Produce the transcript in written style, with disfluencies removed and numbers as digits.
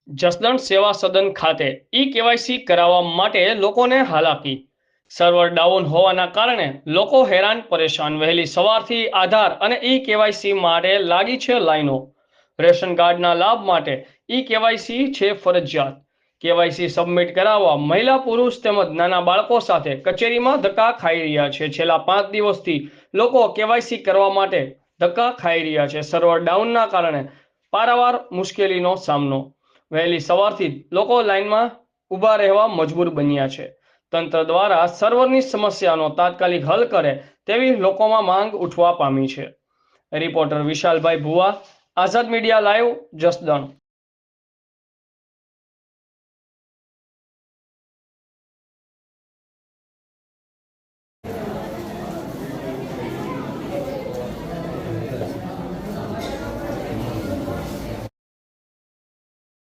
જસદણ સેવા સદન ખાતે કેવાયસી કરાવવા માટે લોકોને હાલાકી. સર્વર ડાઉન હોવાના કારણે લોકો હેરાન પરેશાન. વહેલી સવારથી આધાર અને કેવાયસી માટે લાગી છે લાઈનો. રેશન કાર્ડના લાભ માટે કેવાયસી છે ફરજિયાત. કેવાયસી સબમિટ કરાવવા મહિલા પુરુષ તેમજ નાના બાળકો સાથે કચેરીમાં ધક્કા ખાઈ રહ્યા છે. છેલ્લા 5 દિવસથી લોકો કેવાયસી કરવા માટે ધક્કા ખાઈ રહ્યા છે. સર્વર ડાઉનના કારણે પારાવાર મુશ્કેલીનો સામનો. વહેલી સવારથી લોકો લાઇનમાં ઊભા રહેવા મજબૂર બન્યા છે. તંત્ર દ્વારા સર્વરની સમસ્યાનો તાત્કાલિક હલ કરે તેવી લોકોમાં માંગ ઉઠવા પામી છે. રિપોર્ટર વિશાલભાઈ ભુવા, આઝાદ મીડિયા લાઈવ, જસદણ.